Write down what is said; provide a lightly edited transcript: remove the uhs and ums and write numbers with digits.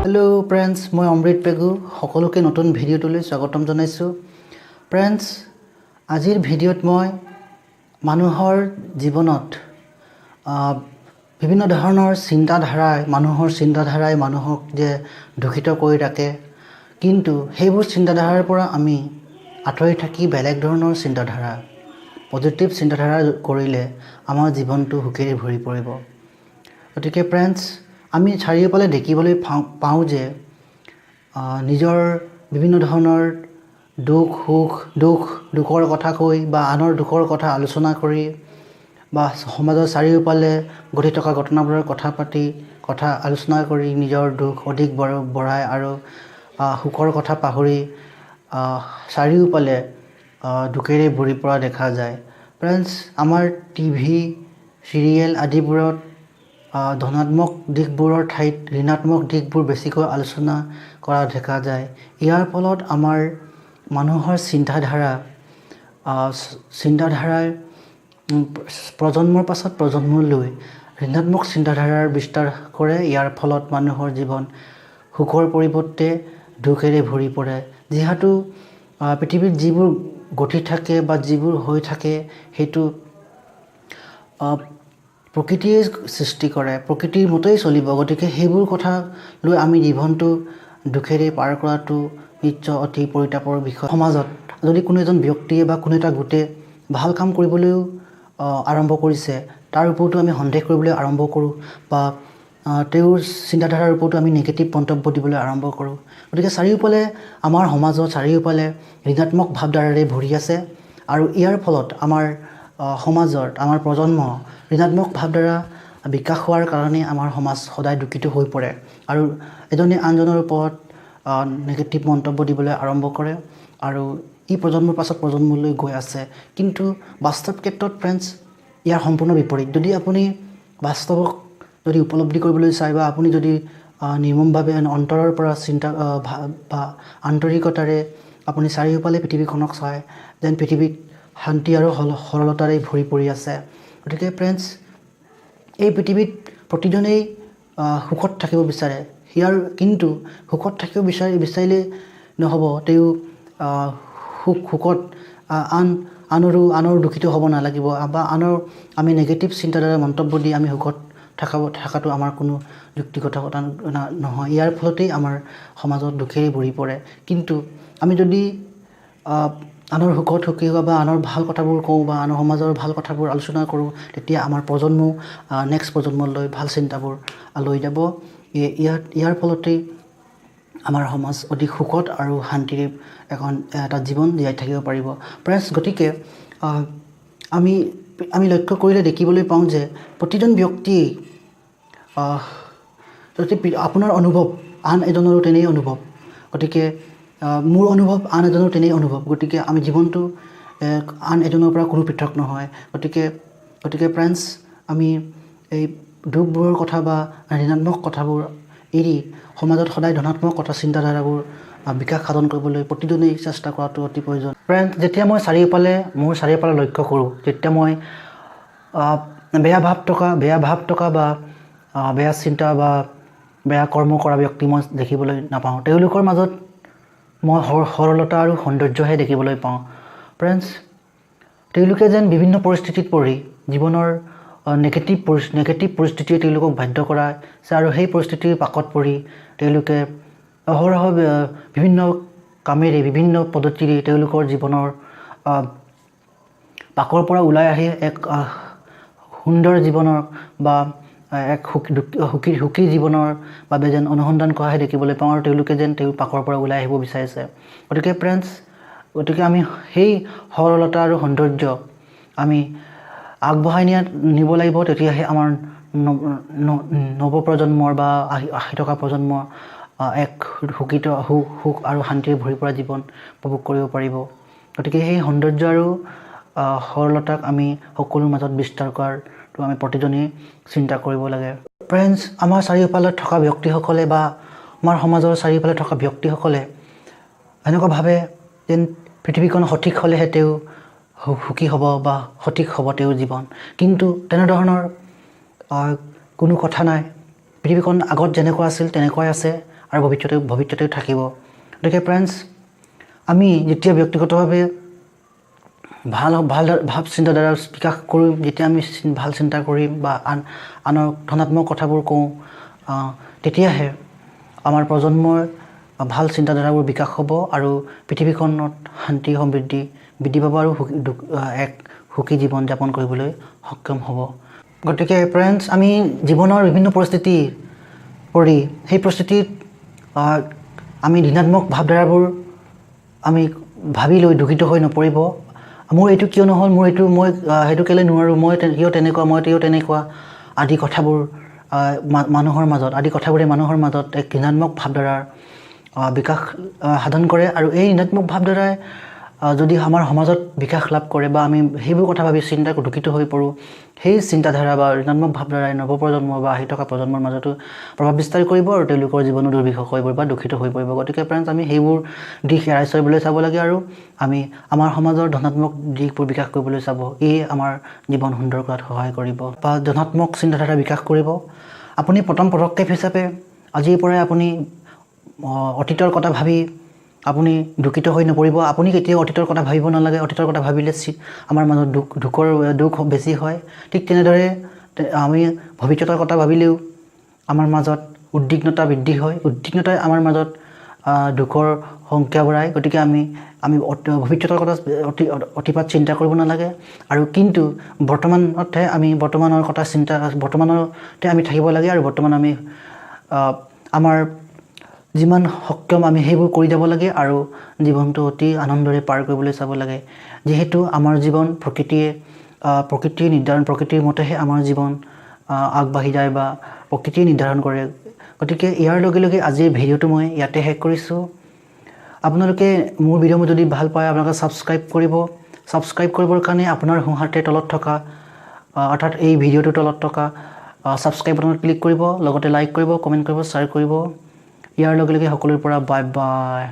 Hello friends मैं अमृत पेगु सकलोके नतुन भिडिओटोলৈ स्वागतम जनाइছো friends आजिर भिडिओत मैं मानुहर जीवनत विभिन्न धৰণৰ চিন্তাধাৰাই মানুহক যে দুখিত কৰি ৰাখে কিন্তু সেইবোৰ চিন্তাধাৰাৰ পৰা আমি আঁতৰি থাকি বেলেগ ধৰণৰ চিন্তাধাৰা পজিটিভ চিন্তাধাৰা কৰিলে আমাৰ জীৱনটো সুখেৰে ভৰি পৰিব গতিকে फ्रेंड्स আমি চাৰিওফালে দেখিবলৈ পাওঁ যে নিজৰ বিভিন্ন ধৰণৰ দুখৰ কথা কৈ বা আনৰ দুখৰ কথা আলোচনা কৰি বা সমাজৰ চাৰিওফালে ঘটি থকা ঘটনাবোৰৰ কথা আলোচনা কৰি নিজৰ দুখ অধিক বঢ়ায় আৰু সুখৰ কথা পাহৰি চাৰিওফালে দুখেৰে ভৰি পৰা দেখা যায় फ्रेंड्स আমাৰ টিভি সিৰিয়েল আদিবোৰত ধনাত্মক দিশবোৰৰ ঠাইত ঋণাত্মক দিশবোৰ বেছিকৈ আলোচনা কৰা দেখা যায় ইয়াৰ ফলত আমাৰ মানুহৰ চিন্তাধাৰাই প্ৰজন্মৰ পাছত প্ৰজন্মলৈ ঋণাত্মক চিন্তাধাৰাৰ বিস্তাৰ কৰে ইয়াৰ ফলত মানুহৰ জীৱন সুখৰ পৰিৱৰ্তে দুখেৰে ভৰি পৰে যিহেতু পৃথিৱীত যিবোৰ গতি থাকে বা যিবোৰ হৈ থাকে হেতু প্ৰকৃতিয়ে সৃষ্টি কৰে প্ৰকৃতিৰ মতেই চলিব গতিকে সেইবোৰ কথা লৈ আমি জীৱনটো দুখেৰে পাৰ কৰাটো নিশ্চয় অতি পৰিতাপৰ বিষয় সমাজত যদি কোনো এজন ব্যক্তিয়ে বা কোনো এটা গোটে ভাল কাম কৰিবলৈ আৰম্ভ কৰিছে তাৰ ওপৰতো আমি সন্দেহ কৰিবলৈ আৰম্ভ কৰোঁ বা তেওঁৰ চিন্তাধাৰাৰ ওপৰতো আমি নেগেটিভ মন্তব্য দিবলৈ আৰম্ভ কৰোঁ গতিকে চাৰিওফালে আমাৰ সমাজত চাৰিওফালে ঋণাত্মক ভাৱধাৰাৰে ভৰি আছে আৰু ইয়াৰ ফলত আমাৰ সমাজত আমাৰ প্ৰজন্ম ঋণাত্মক ভাৱধাৰা বিকাশ হোৱাৰ কাৰণে আমাৰ সমাজ সদায় দুখিত হৈ পৰে আৰু এজনে আনজনৰ ওপৰত নেগেটিভ মন্তব্য দিবলৈ আৰম্ভ কৰে আৰু ই প্ৰজন্মৰ পাছত প্ৰজন্মলৈ গৈ আছে কিন্তু বাস্তৱ ক্ষেত্ৰত फ्रेंड्स ইয়াৰ সম্পূৰ্ণ বিপৰীত যদি আপুনি বাস্তৱক যদি উপলব্ধি কৰিবলৈ চায় বা আপুনি যদি নিৰ্মমভাৱে অন্তৰৰ পৰা চিন্তা বা আন্তৰিকতাৰে আপুনি চাৰিওফালে পৃথিৱীখনক চায় যেন পৃথিৱীত শান্তি আৰু সৰলতাৰে ভৰি পৰি আছে গতিকে फ्रेंड्स এই পৃথিৱীত প্ৰতিজনেই সুখত থাকিব বিচাৰে কিন্তু সুখত থাকিব বিচাৰিলে নহ'ব তেওঁ সুখত আনৰ দুখিত হ'ব নালাগিব বা আনৰ আমি নেগেটিভ চিন্তাধাৰা মন্তব্য দি আমি সুখত থকাটো আমাৰ কোনো যুক্তিগত কথা নহয় ইয়াৰ ফলতেই আমাৰ সমাজত দুখেৰে ভৰি পৰে কিন্তু আমি যদি আনৰ সুখত সুখী হোৱা বা আনৰ ভাল কথাবোৰ কওঁ বা আনৰ সমাজৰ ভাল কথাবোৰ আলোচনা কৰোঁ তেতিয়া আমাৰ প্ৰজন্ম নেক্সট প্ৰজন্মলৈ ভাল চিন্তাবোৰ লৈ যাব ইয়াৰ ফলতেই আমাৰ সমাজ অধিক সুখত আৰু শান্তিৰে এটা জীৱন জীয়াই থাকিব পাৰিব फ्रेंड्स গতিকে আমি লক্ষ্য কৰিলে দেখিবলৈ পাওঁ যে প্ৰতিজন ব্যক্তিয়ে যদি আপোনাৰ অনুভৱ আন এজনৰো তেনেই অনুভৱ গতিকে মোৰ অনুভৱ আন এজনৰ তেনেই অনুভৱ গতিকে আমি জীৱনটো আন এজনৰ পৰা কোনো পৃথক নহয় গতিকে फ्रेंड्स আমি এই দুখবোৰৰ কথা বা ঋণাত্মক কথাবোৰ এৰি সমাজত সদায় ধনাত্মক কথা চিন্তাধাৰাবোৰ বিকাশ সাধন কৰিবলৈ প্ৰতিদিনেই চেষ্টা কৰাটো অতি প্ৰয়োজন फ्रेंड्स যেতিয়া মই মোৰ চাৰিওফালে লক্ষ্য কৰোঁ তেতিয়া মই বেয়া ভাৱ থকা বা বেয়া চিন্তা বা বেয়া কৰ্ম কৰা ব্যক্তি মই দেখিবলৈ নাপাওঁ তেওঁলোকৰ মাজত মই সৰলতা আৰু সৌন্দৰ্যহে দেখিবলৈ পাওঁ फ्रेंड्स তেওঁলোকে যেন বিভিন্ন পৰিস্থিতিত পৰি জীৱনৰ নেগেটিভ পৰিস্থিতিয়ে তেওঁলোকক বাধ্য কৰাইছে আৰু সেই পৰিস্থিতিৰ পাকত পৰি তেওঁলোকে অহৰহ বিভিন্ন কামেৰে বিভিন্ন পদ্ধতিৰে তেওঁলোকৰ জীৱনৰ পাকৰ পৰা ওলাই আহি এক সুন্দৰ জীৱনৰ বা এক সুখী জীৱনৰ বাবে যেন অনুসন্ধান কৰাহে দেখিবলৈ পাওঁ আৰু তেওঁলোকে যেন তেওঁৰ পাকৰ পৰা ওলাই আহিব বিচাৰিছে গতিকে আমি সেই সৰলতা আৰু সৌন্দৰ্য আমি আগবঢ়াই নিব লাগিব তেতিয়াহে আমাৰ নৱপ্ৰজন্মৰ বা আহি থকা প্ৰজন্মৰ এক সুখ আৰু শান্তিৰে ভৰি পৰা জীৱন উপভোগ কৰিব পাৰিব গতিকে সেই সৌন্দৰ্য আৰু সৰলতাক আমি সকলোৰ মাজত বিস্তাৰ কৰাটো আমি প্ৰতিজনেই চিন্তা কৰিব লাগে फ्रेंड्स আমাৰ চাৰিওফালে থকা ব্যক্তিসকলে বা আমাৰ সমাজৰ চাৰিওফালে থকা ব্যক্তিসকলে এনেকুৱা ভাবে যেন পৃথিৱীখন সঠিক হ'লেহে তেওঁ সুখী হ'ব বা সঠিক হ'ব তেওঁৰ জীৱন কিন্তু তেনেধৰণৰ কোনো কথা নাই পৃথিৱীখন আগত যেনেকুৱা আছিল তেনেকুৱাই আছে আৰু ভৱিষ্যতেও থাকিব। গতিকে ফ্ৰেণ্ডছ, আমি যেতিয়া ব্যক্তিগতভাৱে ভাল ভাৱ চিন্তাধাৰা বিকাশ কৰিম, যেতিয়া আমি ভাল চিন্তা কৰিম বা আনৰ ধনাত্মক কথাবোৰ কওঁ, তেতিয়াহে আমাৰ প্ৰজন্মৰ ভাল চিন্তাধাৰাবোৰ বিকাশ হ'ব আৰু পৃথিৱীখনত শান্তি সমৃদ্ধি বৃদ্ধি পাব আৰু এক সুখী জীৱন যাপন কৰিবলৈ সক্ষম হ'ব। গতিকে ফ্ৰেণ্ডছ, আমি জীৱনৰ বিভিন্ন পৰিস্থিতি পৰি সেই পৰিস্থিতিত আমি ঋণাত্মক ভাৱধাৰাবোৰ আমি ভাবি লৈ দুখিত হৈ নপৰিব। মোৰ এইটো কিয় নহ'ল, মই সেইটো কেলৈ নোৱাৰোঁ, কিয় তেনেকুৱা আদি কথাবোৰে মানুহৰ মাজত এক ঋণাত্মক ভাৱধাৰাৰ বিকাশ সাধন কৰে। আৰু এই ঋণাত্মক ভাৱধাৰাই যদি আমাৰ সমাজত বিকাশ লাভ কৰে বা আমি সেইবোৰ কথা ভাবি দুখিত হৈ পৰোঁ, সেই চিন্তাধাৰা বা ঋণাত্মক ভাৱধাৰাই নৱপ্ৰজন্ম বা আহি থকা প্ৰজন্মৰ মাজতো প্ৰভাৱ বিস্তাৰ কৰিব আৰু তেওঁলোকৰ জীৱনো দুৰ্বিষহ হৈ পৰিব বা দুখিত হৈ পৰিব। গতিকে ফ্ৰেণ্ডছ, আমি সেইবোৰ দিশ এৰাই চলিবলৈ চাব লাগে আৰু আমি আমাৰ সমাজৰ ধনাত্মক দিশবোৰ বিকাশ কৰিবলৈ চাব। আমাৰ জীৱন সুন্দৰ কৰাত সহায় কৰিব বা ধনাত্মক চিন্তাধাৰা বিকাশ কৰিব। আপুনি প্ৰথম পদক্ষেপ হিচাপে আজিৰ পৰাই আপুনি অতীতৰ কথা ভাবি আপুনি দুখিত হৈ নপৰিব। আপুনি কেতিয়াও অতীতৰ কথা ভাবিব নালাগে। অতীতৰ কথা ভাবিলে আমাৰ মাজত দুখ বেছি হয়। ঠিক তেনেদৰে আমি ভৱিষ্যতৰ কথা ভাবিলেও আমাৰ মাজত উদ্বিগ্নতা বৃদ্ধি হয়। উদ্বিগ্নতাই আমাৰ মাজত দুখৰ সংখ্যা বঢ়ায়। গতিকে আমি ভৱিষ্যতৰ কথা অতিপাত চিন্তা কৰিব নালাগে। আৰু কিন্তু বৰ্তমানতে আমি থাকিব লাগে আৰু বৰ্তমান আমি আমাৰ যিমান সক্ষম আমি সেইবোৰ কৰি যাব লাগে আৰু জীৱনটো অতি আনন্দৰে পাৰ কৰিবলৈ চাব লাগে। যিহেতু আমাৰ জীৱন প্ৰকৃতিৰ মতেহে আমাৰ জীৱন আগবাঢ়ি যায় বা প্ৰকৃতিয়ে নিৰ্ধাৰণ কৰে। গতিকে ইয়াৰ লগে লগে আজিৰ ভিডিঅ'টো মই ইয়াতে শেষ কৰিছোঁ। আপোনালোকে মোৰ ভিডিঅ' যদি ভাল পায়, আপোনালোকে ছাবস্ক্ৰাইব কৰিবৰ কাৰণে আপোনাৰ সোঁহাতে তলত থকা অৰ্থাৎ এই ভিডিঅ'টোৰ তলত থকা ছাবস্ক্ৰাইব বাটনত ক্লিক কৰিব, লগতে লাইক কৰিব, কমেণ্ট কৰিব, শ্বেয়াৰ কৰিব। ইয়াৰ লগে লগে সকলোৰে পৰা বাই বাই।